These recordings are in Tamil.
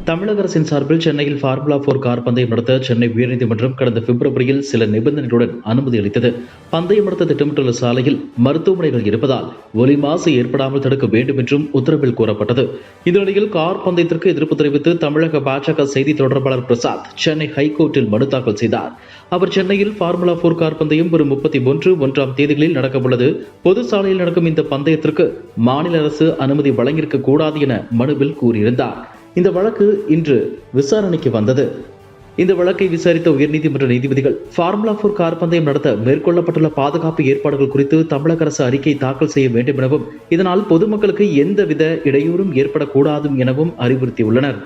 தமிழக அரசின் சார்பில் சென்னையில் ஃபார்முலா 4 கார் பந்தயம் நடத்த சென்னை உயர்நீதிமன்றம் கடந்த பிப்ரவரியில் சில நிபந்தனைகளுடன் அனுமதி அளித்தது. பந்தயம் நடத்த திட்டமிட்டுள்ள சாலையில் மருத்துவமனைகள் இருப்பதால் ஒலி மாசு ஏற்படாமல் தடுக்க வேண்டும் என்றும் உத்தரவில் கூறப்பட்டது. இந்த நிலையில் கார் பந்தயத்திற்கு எதிர்ப்பு தெரிவித்து தமிழக பாஜக செய்தி தொடர்பாளர் பிரசாத் சென்னை ஹைகோர்ட்டில் மனு தாக்கல் செய்தார். அவர் சென்னையில் ஃபார்முலா 4 கார் பந்தயம் வரும் 31 தேதிகளில் நடக்கவுள்ளது. பொது சாலையில் நடக்கும் இந்த பந்தயத்திற்கு மாநில அரசு அனுமதி வழங்கியிருக்க கூடாது என மனுவில் கூறியிருந்தார். இந்த வழக்கு இன்று விசாரணைக்கு வந்தது. இந்த வழக்கை விசாரித்த உயர்நீதிமன்ற நீதிபதிகள் ஃபார்முலா 4 கார் பந்தயம் நடத்த மேற்கொள்ளப்பட்டுள்ள பாதுகாப்பு ஏற்பாடுகள் குறித்து தமிழக அரசு அறிக்கை தாக்கல் செய்ய வேண்டும் எனவும் இதனால் பொதுமக்களுக்கு எந்தவித இடையூறும் ஏற்படக்கூடாது எனவும் அறிவுறுத்தியுள்ளனர்.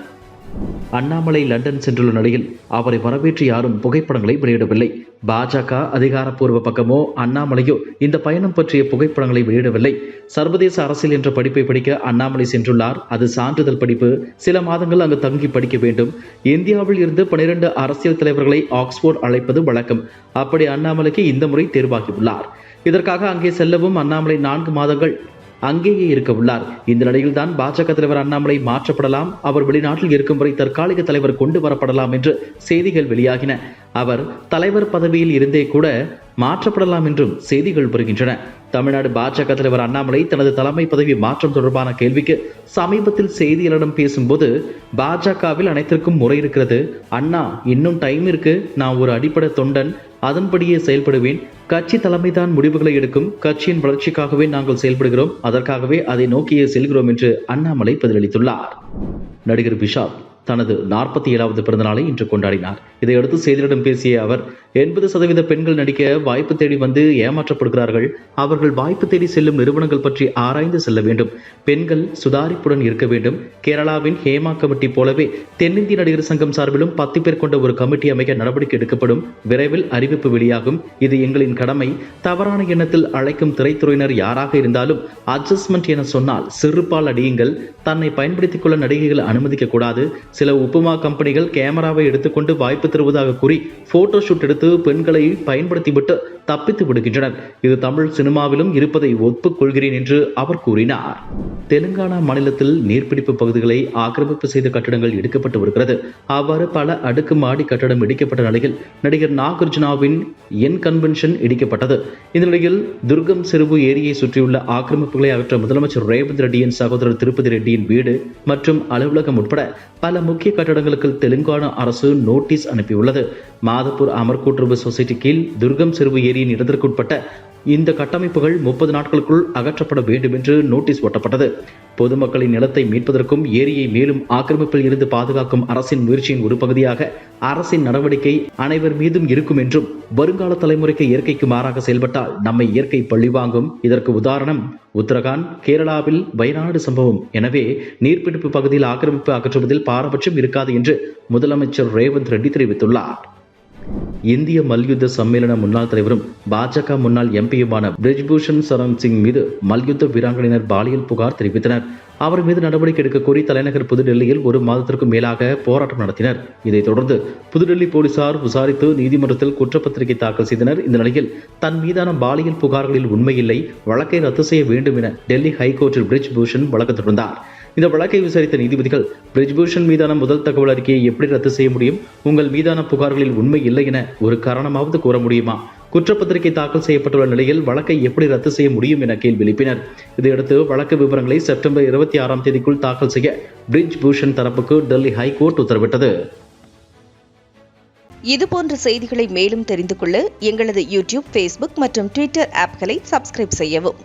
அண்ணாமலை லண்டன் சென்றுள்ள நிலையில் அவரை வரவேற்று யாரும் புகைப்படங்களை வெளியிடவில்லை. பாஜக அதிகாரப்பூர்வ பக்கமோ அண்ணாமலையோ இந்த பயணம் பற்றிய புகைப்படங்களை வெளியிடவில்லை. சர்வதேச அரசியல் என்ற படிப்பை படிக்க அண்ணாமலை சென்றுள்ளார். அது சான்றிதழ் படிப்பு. சில மாதங்கள் அங்கு தங்கி படிக்க வேண்டும். இந்தியாவில் இருந்து 12 அரசியல் தலைவர்களை ஆக்ஸ்போர்ட் அழைப்பது வழக்கம். அப்படி அண்ணாமலைக்கு இந்த முறை தேர்வாகியுள்ளார். இதற்காக அங்கே செல்லவும் அண்ணாமலை 4 மாதங்கள் அங்கேயே இருக்க உள்ளார். இந்த நிலையில் தான் பாஜக தலைவர் அண்ணாமலை மாற்றப்படலாம், அவர் வெளிநாட்டில் இருக்கும் வரை தற்காலிக தலைவர் கொண்டு வரப்படலாம் என்று செய்திகள் வெளியாகின. அவர் தலைவர் பதவியில் இருந்தே கூட மாற்றப்படலாம் என்றும் செய்திகள் வருகின்றன. தமிழ்நாடு பாஜக தலைவர் அண்ணாமலை தனது தலைமை பதவி மாற்றம் தொடர்பான கேள்விக்கு சமீபத்தில் செய்தியாளரிடம் பேசும்போது, பாஜகவில் அனைத்திற்கும் முறை இருக்கிறது, அண்ணா இன்னும் டைம் இருக்கு, நான் ஒரு அடிப்படை தொண்டன், அதன்படியே செயல்படுவேன், கட்சி தலைமைதான் முடிவுகளை எடுக்கும், கட்சியின் வளர்ச்சிக்காகவே நாங்கள் செயல்படுகிறோம், அதற்காகவே அதை நோக்கியே செல்கிறோம் என்று அண்ணாமலை பதிலளித்துள்ளார். நடிகர் விஷால் தனது 47வது பிறந்த நாளை இன்று கொண்டாடினார். இதையடுத்து செய்தியாளரிடம் பேசிய அவர், 80% பெண்கள் நடிக்க வாய்ப்பு தேடி வந்து ஏமாற்றப்படுகிறார்கள். அவர்கள் வாய்ப்பு தேடி செல்லும் நிறுவனங்கள் பற்றி ஆராய்ந்து செல்ல வேண்டும். பெண்கள் சுதாரிப்புடன் இருக்க வேண்டும். கேரளாவின் ஹேமா கமிட்டி போலவே தென்னிந்திய நடிகர் சங்கம் சார்பிலும் 10 பேர் கொண்ட ஒரு கமிட்டி அமைக்க நடவடிக்கை எடுக்கப்படும். விரைவில் அறிவிப்பு வெளியாகும். இது எங்களின் கடமை. தவறான எண்ணத்தில் அழைக்கும் திரைத்துறையினர் யாராக இருந்தாலும் அட்ஜஸ்ட்மெண்ட் என சொன்னால் செருப்பால் அடியுங்கள். தன்னை பயன்படுத்திக் கொள்ள நடிகைகள் அனுமதிக்க கூடாது. சில உப்புமா கம்பெனிகள் கேமராவை எடுத்துக்கொண்டு வாய்ப்பு தருவதாக கூறி போட்டோ ஷூட் எடுத்து பெண்களை பயன்படுத்திவிட்டு தப்பித்து விடுகின்றனர். இது தமிழ் சினிமாவிலும் இருப்பதை ஒப்புக்கொள்கிறேன் என்று அவர் கூறினார். தெலுங்கானா மாநிலத்தில் நீர்பிடிப்பு பகுதிகளை ஆக்கிரமிப்பு செய்த கட்டடங்கள் இடிக்கப்பட்டு வருகிறது. அவ்வாறு பல அடுக்கு மாடி கட்டடம் இடிக்கப்பட்ட நிலையில் நடிகர் நாகார்ஜுனாவின் கன்வென்ஷன் இடிக்கப்பட்டது. இந்த நிலையில் துர்கம் செருவு ஏரியை சுற்றியுள்ள ஆக்கிரமிப்புகளை அகற்ற முதலமைச்சர் ரேவந்த் ரெட்டியின் சகோதரர் திருப்பதி ரெட்டியின் வீடு மற்றும் அலுவலகம் உட்பட பல முக்கிய கட்டடங்களுக்கு தெலுங்கானா அரசு நோட்டீஸ் அனுப்பியுள்ளது. மாதப்பூர் அமர் கூட்டுறவு சொசைட்டி கீழ் துர்கம் செருவு ஏரியின் இடத்திற்குட்பட்ட இந்த கட்டமைப்புகள் 30 நாட்களுக்குள் அகற்றப்பட வேண்டும் என்று நோட்டீஸ் ஒட்டப்பட்டது. பொதுமக்களின் நிலத்தை மீட்பதற்கும் ஏரியை மேலும் ஆக்கிரமிப்பில் இருந்து பாதுகாக்கும் அரசின் முயற்சியின் ஒரு பகுதியாக அரசின் நடவடிக்கை அனைவர் மீதும் இருக்கும் என்றும், வருங்கால தலைமுறைக்கு இயற்கைக்கு மாறாக செயல்பட்டால் நம்மை இயற்கை பழிவாங்கும். இதற்கு உதாரணம் உத்தரகாண்ட், கேரளாவில் வயநாடு சம்பவம். எனவே நீர்பிடிப்பு பகுதியில் ஆக்கிரமிப்பு அகற்றுவதில் பாரபட்சம் இருக்காது என்று முதலமைச்சர் ரேவந்த் ரெட்டி தெரிவித்துள்ளார். இந்திய மல்யுத்த சம்மேளன முன்னாள் தலைவரும் பாஜக முன்னாள் எம்பியுமான பிரிஜ்பூஷன் சரண் சிங் மீது மல்யுத்த வீராங்கனையினர் பாலியல் புகார் தெரிவித்தனர். அவர் மீது நடவடிக்கை எடுக்க கோரி தலைநகர் புதுடெல்லியில் 1 மாதத்திற்கும் மேலாக போராட்டம் நடத்தினர். இதைத் தொடர்ந்து புதுடெல்லி போலீசார் விசாரித்து நீதிமன்றத்தில் குற்றப்பத்திரிகை தாக்கல் செய்தனர். இந்த நிலையில் தன் மீதான பாலியல் புகார்களில் உண்மையில்லை, வழக்கை ரத்து செய்ய வேண்டும் என டெல்லி ஹைகோர்ட்டில் பிரிஜ்பூஷன் வழக்கு தொடர்ந்தார். இந்த வழக்கை விசாரித்த நீதிபதிகள், பிரிஜ்பூஷன் மீதான முதல் தகவல் அறிக்கையை எப்படி ரத்து செய்ய முடியும்? உங்கள் மீதான புகார்களில் உண்மை இல்லை என ஒரு காரணமாவது கூற முடியுமா? குற்றப்பத்திரிகை தாக்கல் செய்யப்பட்டுள்ள நிலையில் வழக்கை எப்படி ரத்து செய்ய முடியும் என கேள்வி எழுப்பினர். இதையடுத்து வழக்கு விவரங்களை செப்டம்பர் 26 தேதிக்குள் தாக்கல் செய்ய பிரிஜ்பூஷன் தரப்புக்கு டெல்லி ஹைகோர்ட் உத்தரவிட்டது. இதுபோன்ற செய்திகளை மேலும் தெரிந்து கொள்ள எங்களது யூடியூப், ஃபேஸ்புக் மற்றும் ட்விட்டர் ஆப்களை சப்ஸ்கிரைப் செய்யவும்.